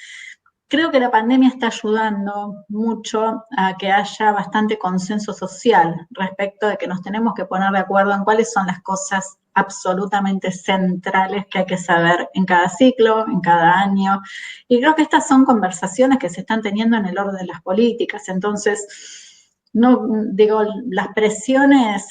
creo que la pandemia está ayudando mucho a que haya bastante consenso social respecto de que nos tenemos que poner de acuerdo en cuáles son las cosas absolutamente centrales que hay que saber en cada ciclo, en cada año. Y creo que estas son conversaciones que se están teniendo en el orden de las políticas. Entonces, no digo, las presiones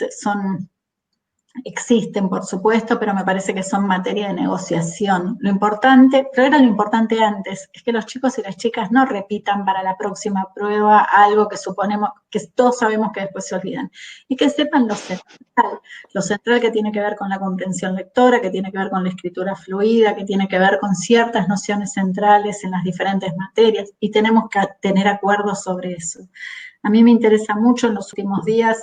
existen, por supuesto, pero me parece que son materia de negociación. Lo importante, pero era lo importante antes, es que los chicos y las chicas no repitan para la próxima prueba algo que suponemos, que todos sabemos que después se olvidan. Y que sepan lo central que tiene que ver con la comprensión lectora, que tiene que ver con la escritura fluida, que tiene que ver con ciertas nociones centrales en las diferentes materias, y tenemos que tener acuerdos sobre eso. A mí me interesa mucho en los últimos días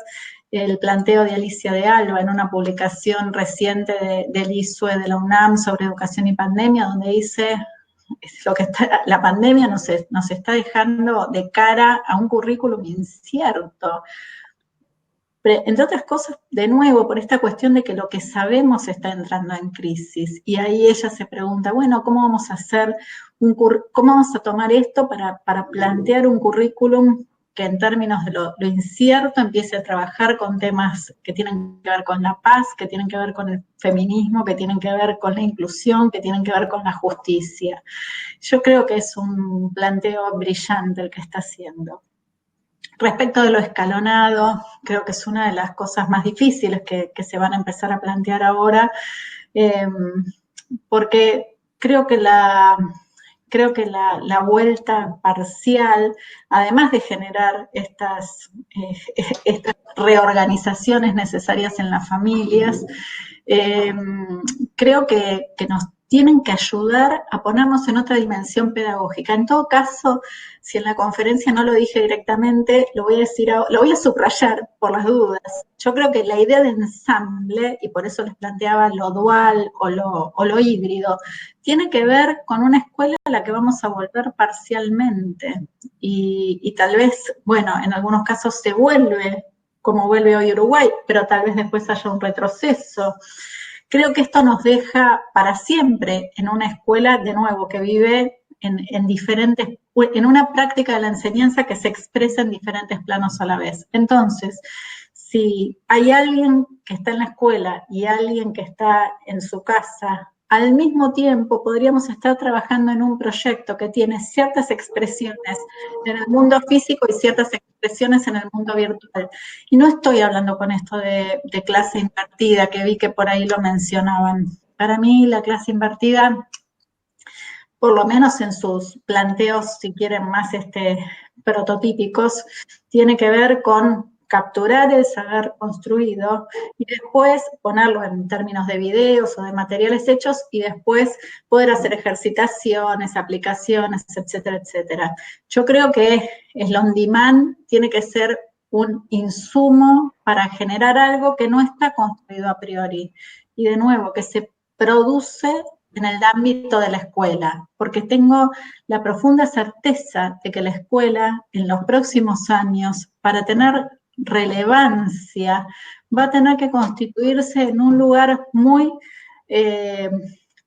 el planteo de Alicia de Alba en una publicación reciente del ISUE de la UNAM sobre educación y pandemia, donde dice la pandemia nos está dejando de cara a un currículum incierto. Entre otras cosas, de nuevo, por esta cuestión de que lo que sabemos está entrando en crisis. Y ahí ella se pregunta, bueno, ¿cómo vamos a hacer cómo vamos a tomar esto para plantear un currículum que en términos de lo incierto empiece a trabajar con temas que tienen que ver con la paz, que tienen que ver con el feminismo, que tienen que ver con la inclusión, que tienen que ver con la justicia? Yo creo que es un planteo brillante el que está haciendo. Respecto de lo escalonado, creo que es una de las cosas más difíciles que se van a empezar a plantear ahora, porque creo que la vuelta parcial, además de generar estas reorganizaciones necesarias en las familias, creo que nos tienen que ayudar a ponernos en otra dimensión pedagógica. En todo caso, si en la conferencia no lo dije directamente, lo voy a subrayar por las dudas. Yo creo que la idea de ensamble, y por eso les planteaba lo dual o lo híbrido, tiene que ver con una escuela a la que vamos a volver parcialmente. Y tal vez, bueno, en algunos casos se vuelve como vuelve hoy Uruguay, pero tal vez después haya un retroceso. Creo que esto nos deja para siempre en una escuela, de nuevo, que vive en una práctica de la enseñanza que se expresa en diferentes planos a la vez. Entonces, si hay alguien que está en la escuela y alguien que está en su casa, al mismo tiempo podríamos estar trabajando en un proyecto que tiene ciertas expresiones en el mundo físico y ciertas expresiones en el mundo virtual. Y no estoy hablando con esto de clase invertida, que vi que por ahí lo mencionaban. Para mí la clase invertida, por lo menos en sus planteos, si quieren, más prototípicos, tiene que ver con capturar el saber construido y después ponerlo en términos de videos o de materiales hechos y después poder hacer ejercitaciones, aplicaciones, etcétera, etcétera. Yo creo que el on demand tiene que ser un insumo para generar algo que no está construido a priori y de nuevo que se produce en el ámbito de la escuela, porque tengo la profunda certeza de que la escuela en los próximos años, para tener relevancia, va a tener que constituirse en un lugar muy,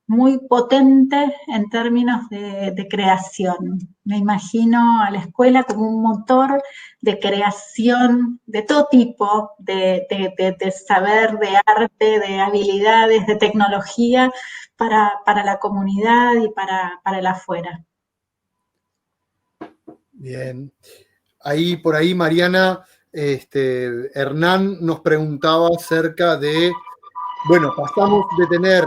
muy potente en términos de creación. Me imagino a la escuela como un motor de creación de todo tipo, de saber, de arte, de habilidades, de tecnología, para la comunidad y para el afuera. Bien. Por ahí, Mariana, Hernán nos preguntaba acerca de, bueno, pasamos de tener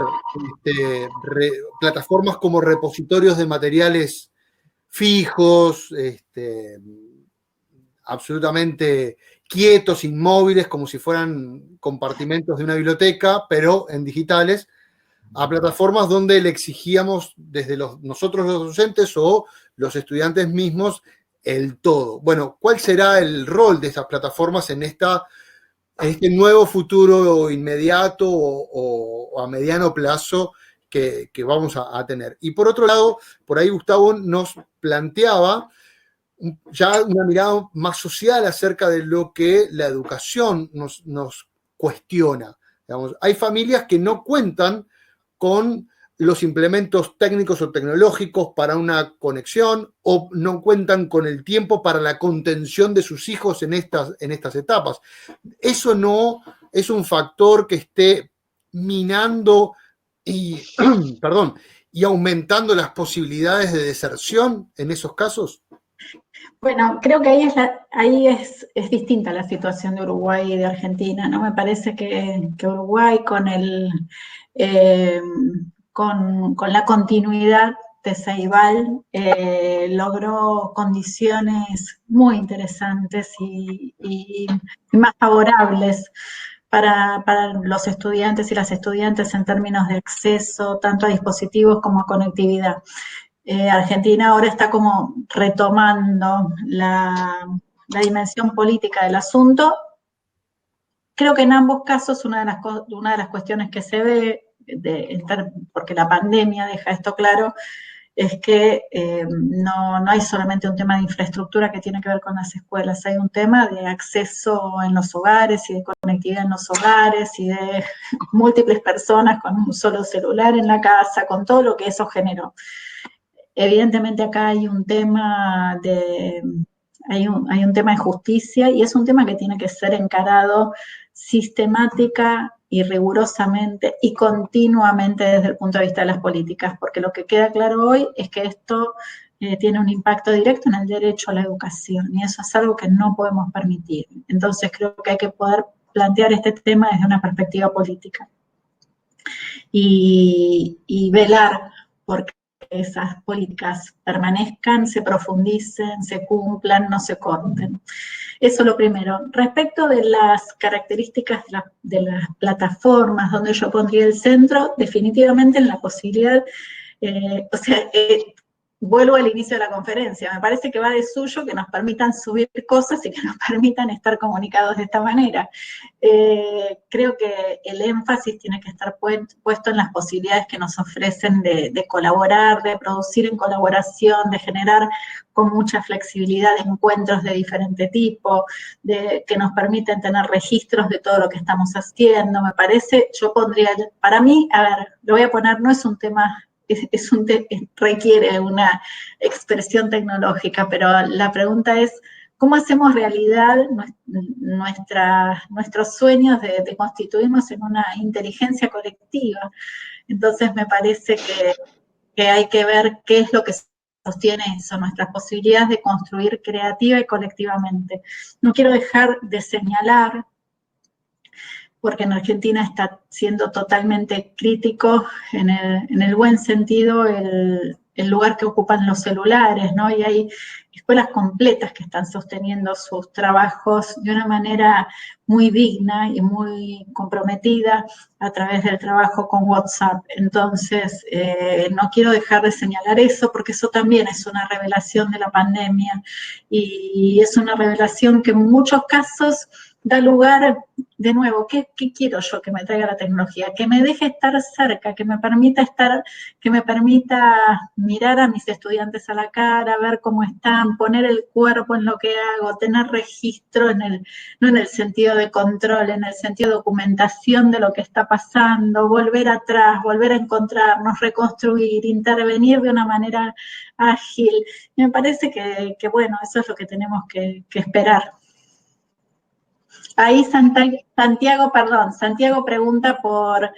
plataformas como repositorios de materiales fijos, absolutamente quietos, inmóviles, como si fueran compartimentos de una biblioteca, pero en digitales, a plataformas donde le exigíamos desde nosotros los docentes o los estudiantes mismos el todo. Bueno, ¿cuál será el rol de estas plataformas en este nuevo futuro inmediato o a mediano plazo que vamos a tener? Y por otro lado, por ahí Gustavo nos planteaba ya una mirada más social acerca de lo que la educación nos cuestiona. Digamos, hay familias que no cuentan con los implementos técnicos o tecnológicos para una conexión o no cuentan con el tiempo para la contención de sus hijos en estas etapas. Eso no es un factor que esté minando y aumentando las posibilidades de deserción en esos casos. Bueno, creo que ahí es distinta la situación de Uruguay y de Argentina, ¿no? Me parece que Uruguay con la continuidad de Ceibal logró condiciones muy interesantes y más favorables para los estudiantes y las estudiantes en términos de acceso tanto a dispositivos como a conectividad. Argentina ahora está como retomando la dimensión política del asunto. Creo que en ambos casos una de las cuestiones que se ve, porque la pandemia deja esto claro, es que no hay solamente un tema de infraestructura que tiene que ver con las escuelas, hay un tema de acceso en los hogares y de conectividad en los hogares y de múltiples personas con un solo celular en la casa, con todo lo que eso generó. Evidentemente acá hay un tema hay un tema de justicia y es un tema que tiene que ser encarado sistemática y rigurosamente y continuamente desde el punto de vista de las políticas, porque lo que queda claro hoy es que esto tiene un impacto directo en el derecho a la educación y eso es algo que no podemos permitir. Entonces creo que hay que poder plantear este tema desde una perspectiva política y velar porque esas políticas permanezcan, se profundicen, se cumplan, no se corten. Eso es lo primero. Respecto de las características de las plataformas donde yo pondría el centro, definitivamente en la posibilidad, vuelvo al inicio de la conferencia, me parece que va de suyo que nos permitan subir cosas y que nos permitan estar comunicados de esta manera. Creo que el énfasis tiene que estar puesto en las posibilidades que nos ofrecen de colaborar, de producir en colaboración, de generar con mucha flexibilidad encuentros de diferente tipo, que nos permiten tener registros de todo lo que estamos haciendo. Me parece, yo pondría, para mí, a ver, lo voy a poner, no es un tema... requiere una expresión tecnológica, pero la pregunta es, ¿cómo hacemos realidad nuestros sueños de constituirnos en una inteligencia colectiva? Entonces me parece que hay que ver qué es lo que sostiene eso, nuestras posibilidades de construir creativa y colectivamente. No quiero dejar de señalar, porque en Argentina está siendo totalmente crítico, en el buen sentido, el lugar que ocupan los celulares, ¿no? Y hay escuelas completas que están sosteniendo sus trabajos de una manera muy digna y muy comprometida a través del trabajo con WhatsApp. Entonces, no quiero dejar de señalar eso, porque eso también es una revelación de la pandemia, y es una revelación que en muchos casos da lugar, de nuevo, ¿qué quiero yo que me traiga la tecnología? Que me deje estar cerca, que me permita mirar a mis estudiantes a la cara, ver cómo están, poner el cuerpo en lo que hago, tener registro no en el sentido de control, en el sentido de documentación de lo que está pasando, volver atrás, volver a encontrarnos, reconstruir, intervenir de una manera ágil. Y me parece que bueno, eso es lo que tenemos que esperar. Ahí Santiago pregunta por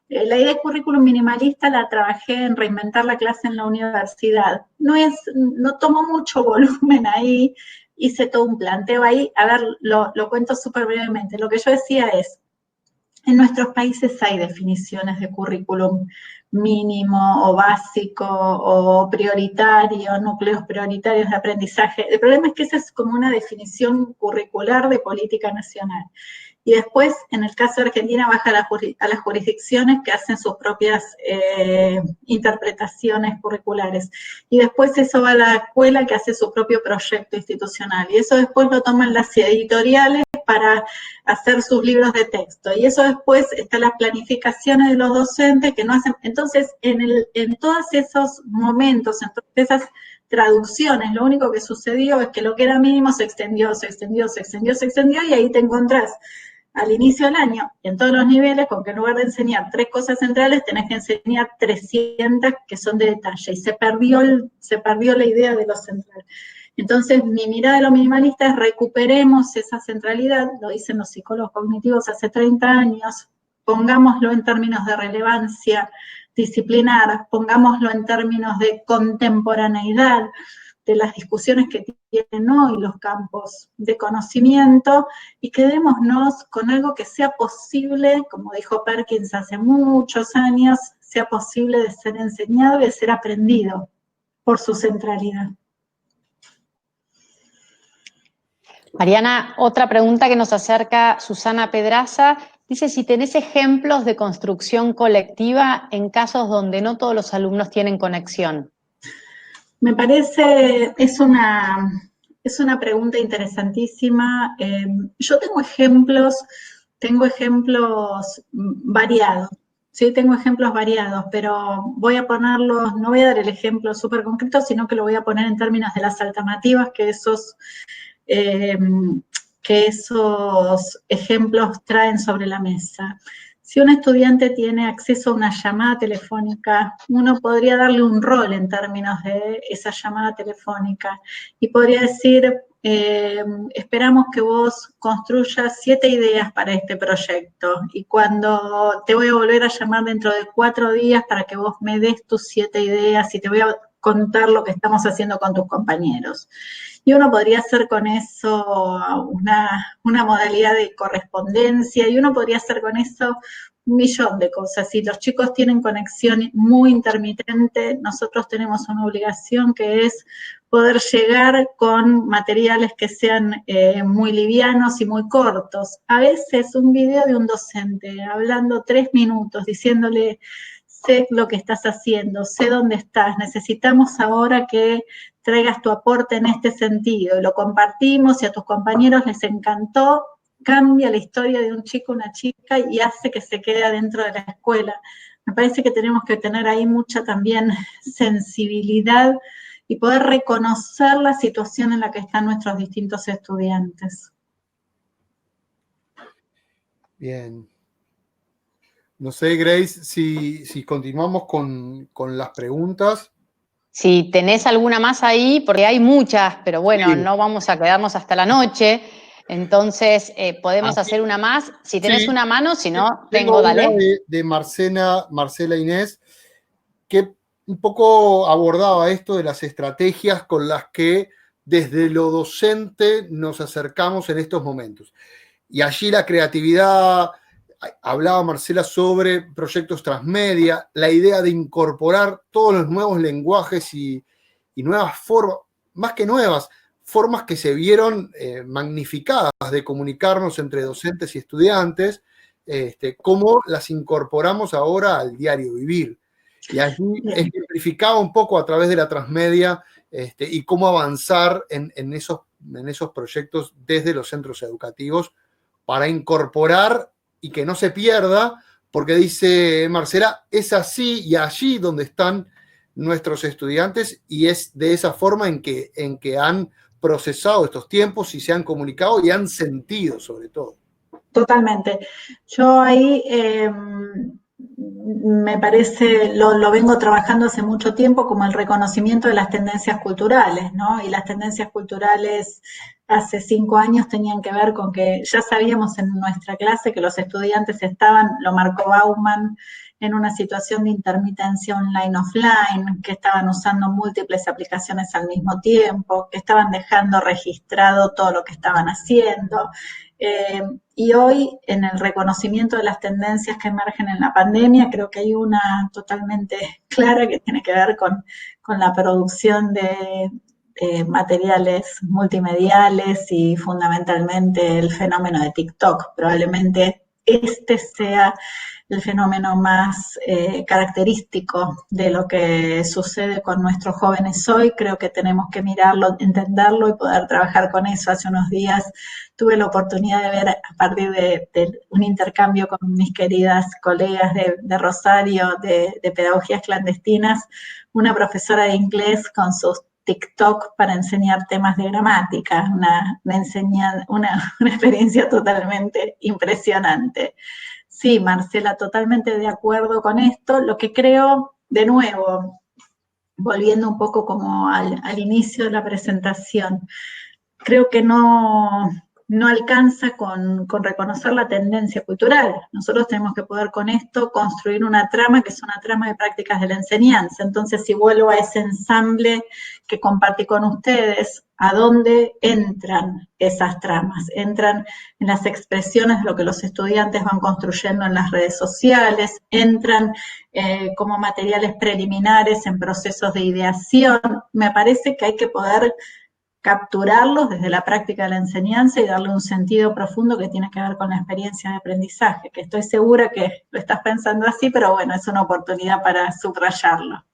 la idea de currículum minimalista. La trabajé en reinventar la clase en la universidad. No tomó mucho volumen ahí, hice todo un planteo ahí. A ver, lo cuento súper brevemente. Lo que yo decía es, en nuestros países hay definiciones de currículum mínimo o básico o prioritario, núcleos prioritarios de aprendizaje. El problema es que esa es como una definición curricular de política nacional. Y después, en el caso de Argentina, baja a las jurisdicciones que hacen sus propias interpretaciones curriculares. Y después eso va a la escuela que hace su propio proyecto institucional. Y eso después lo toman las editoriales para hacer sus libros de texto. Y eso después están las planificaciones de los docentes que no hacen. Entonces, en todos esos momentos, en todas esas traducciones, lo único que sucedió es que lo que era mínimo se extendió, y ahí te encontrás al inicio del año, en todos los niveles, con que en lugar de enseñar 3 cosas centrales, tenés que enseñar 300 que son de detalle, y se perdió la idea de lo central. Entonces, mi mirada de lo minimalista es recuperemos esa centralidad, lo dicen los psicólogos cognitivos hace 30 años, pongámoslo en términos de relevancia disciplinar, pongámoslo en términos de contemporaneidad, de las discusiones que tienen hoy los campos de conocimiento, y quedémonos con algo que sea posible, como dijo Perkins hace muchos años, sea posible de ser enseñado y de ser aprendido por su centralidad. Mariana, otra pregunta que nos acerca Susana Pedraza, dice si tenés ejemplos de construcción colectiva en casos donde no todos los alumnos tienen conexión. Me parece, es una pregunta interesantísima. Yo tengo ejemplos variados, ¿sí? Tengo ejemplos variados, pero voy a ponerlos, no voy a dar el ejemplo súper concreto, sino que lo voy a poner en términos de las alternativas que esos ejemplos traen sobre la mesa. Si un estudiante tiene acceso a una llamada telefónica, uno podría darle un rol en términos de esa llamada telefónica y podría decir, esperamos que vos construyas 7 ideas para este proyecto y cuando te voy a volver a llamar dentro de 4 días para que vos me des tus 7 ideas y te voy a contar lo que estamos haciendo con tus compañeros. Y uno podría hacer con eso una modalidad de correspondencia, y uno podría hacer con eso un millón de cosas. Si los chicos tienen conexión muy intermitente, nosotros tenemos una obligación que es poder llegar con materiales que sean muy livianos y muy cortos. A veces un video de un docente hablando 3 minutos, diciéndole sé lo que estás haciendo, sé dónde estás, necesitamos ahora que traigas tu aporte en este sentido. Lo compartimos y a tus compañeros les encantó, cambia la historia de un chico o una chica y hace que se quede adentro de la escuela. Me parece que tenemos que tener ahí mucha también sensibilidad y poder reconocer la situación en la que están nuestros distintos estudiantes. Bien. No sé, Grace, si continuamos con las preguntas. Si tenés alguna más ahí, porque hay muchas, pero bueno, Sí. no vamos a quedarnos hasta la noche, entonces podemos hacer una más. Si tenés Sí. una mano, si no, Tengo una dale. de Marcela Inés, que un poco abordaba esto de las estrategias con las que desde lo docente nos acercamos en estos momentos. Y allí la creatividad, hablaba Marcela sobre proyectos transmedia, la idea de incorporar todos los nuevos lenguajes y nuevas formas, más que nuevas, formas que se vieron magnificadas de comunicarnos entre docentes y estudiantes, cómo las incorporamos ahora al diario vivir. Y allí ejemplificaba un poco a través de la transmedia y cómo avanzar en esos proyectos desde los centros educativos para incorporar y que no se pierda, porque dice Marcela, es así y allí donde están nuestros estudiantes y es de esa forma en que han procesado estos tiempos y se han comunicado y han sentido sobre todo. Totalmente. Yo ahí me parece, lo vengo trabajando hace mucho tiempo como el reconocimiento de las tendencias culturales, ¿no? Y las tendencias culturales hace 5 años tenían que ver con que ya sabíamos en nuestra clase que los estudiantes estaban, lo marcó Bauman, en una situación de intermitencia online-offline, que estaban usando múltiples aplicaciones al mismo tiempo, que estaban dejando registrado todo lo que estaban haciendo. Y hoy, en el reconocimiento de las tendencias que emergen en la pandemia, creo que hay una totalmente clara que tiene que ver con la producción de materiales multimediales y fundamentalmente el fenómeno de TikTok. Probablemente este sea el fenómeno más característico de lo que sucede con nuestros jóvenes hoy. Creo que tenemos que mirarlo, entenderlo y poder trabajar con eso. Hace unos días tuve la oportunidad de ver, a partir de un intercambio con mis queridas colegas de Rosario, de pedagogías clandestinas, una profesora de inglés con sus TikTok para enseñar temas de gramática, una experiencia totalmente impresionante. Sí, Marcela, totalmente de acuerdo con esto. Lo que creo, de nuevo, volviendo un poco como al inicio de la presentación, creo que no alcanza con reconocer la tendencia cultural. Nosotros tenemos que poder con esto construir una trama que es una trama de prácticas de la enseñanza. Entonces, si vuelvo a ese ensamble que compartí con ustedes, ¿a dónde entran esas tramas? Entran en las expresiones de lo que los estudiantes van construyendo en las redes sociales, entran como materiales preliminares en procesos de ideación. Me parece que hay que poder capturarlos desde la práctica de la enseñanza y darle un sentido profundo que tiene que ver con la experiencia de aprendizaje, que estoy segura que lo estás pensando así, pero bueno, es una oportunidad para subrayarlo.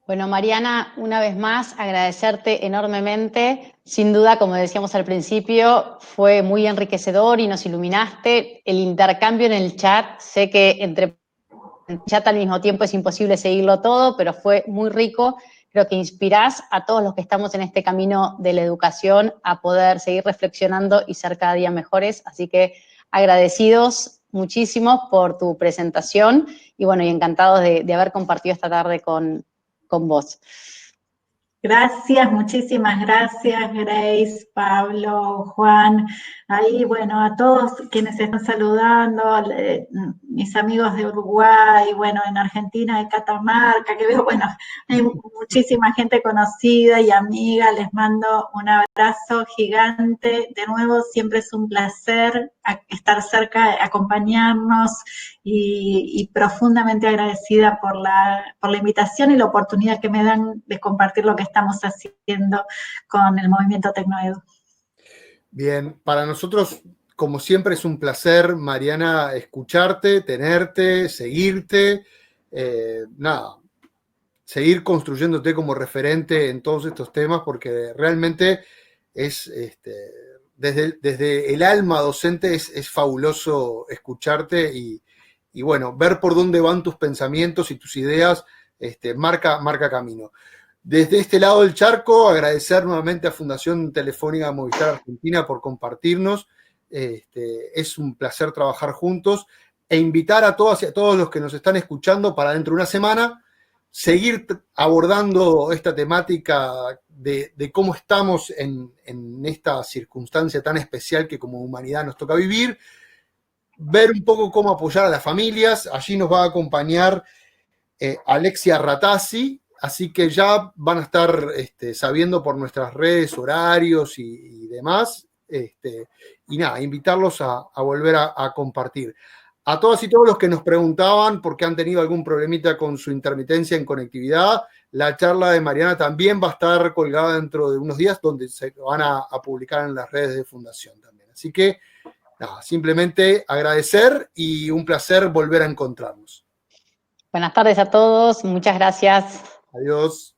Bueno, Mariana, una vez más, agradecerte enormemente. Sin duda, como decíamos al principio, fue muy enriquecedor y nos iluminaste. El intercambio en el chat, sé que entre el chat al mismo tiempo es imposible seguirlo todo, pero fue muy rico. Creo que inspirás a todos los que estamos en este camino de la educación a poder seguir reflexionando y ser cada día mejores. Así que agradecidos muchísimo por tu presentación y bueno, y encantados de haber compartido esta tarde con vos. Gracias, muchísimas gracias, Grace, Pablo, Juan. Ahí, bueno, a todos quienes están saludando, mis amigos de Uruguay, bueno, en Argentina, de Catamarca, que veo, bueno, hay muchísima gente conocida y amiga, les mando un abrazo gigante. De nuevo, siempre es un placer estar cerca, acompañarnos y profundamente agradecida por la invitación y la oportunidad que me dan de compartir lo que estamos haciendo con el movimiento Tecnoedu. Bien, para nosotros, como siempre es un placer, Mariana, escucharte, tenerte, seguirte, seguir construyéndote como referente en todos estos temas, porque realmente es, desde el alma docente es fabuloso escucharte y bueno, ver por dónde van tus pensamientos y tus ideas marca camino. Desde este lado del charco, agradecer nuevamente a Fundación Telefónica Movistar Argentina por compartirnos. Es un placer trabajar juntos e invitar a todas y a todos los que nos están escuchando para dentro de una semana seguir abordando esta temática de cómo estamos en esta circunstancia tan especial que como humanidad nos toca vivir, ver un poco cómo apoyar a las familias. Allí nos va a acompañar Alexia Ratazzi, así que ya van a estar sabiendo por nuestras redes, horarios y demás, y nada, invitarlos a volver a compartir. A todas y todos los que nos preguntaban por qué han tenido algún problemita con su intermitencia en conectividad, la charla de Mariana también va a estar colgada dentro de unos días, donde se van a publicar en las redes de Fundación también. Así que, nada, simplemente agradecer y un placer volver a encontrarnos. Buenas tardes a todos, muchas gracias. Adiós.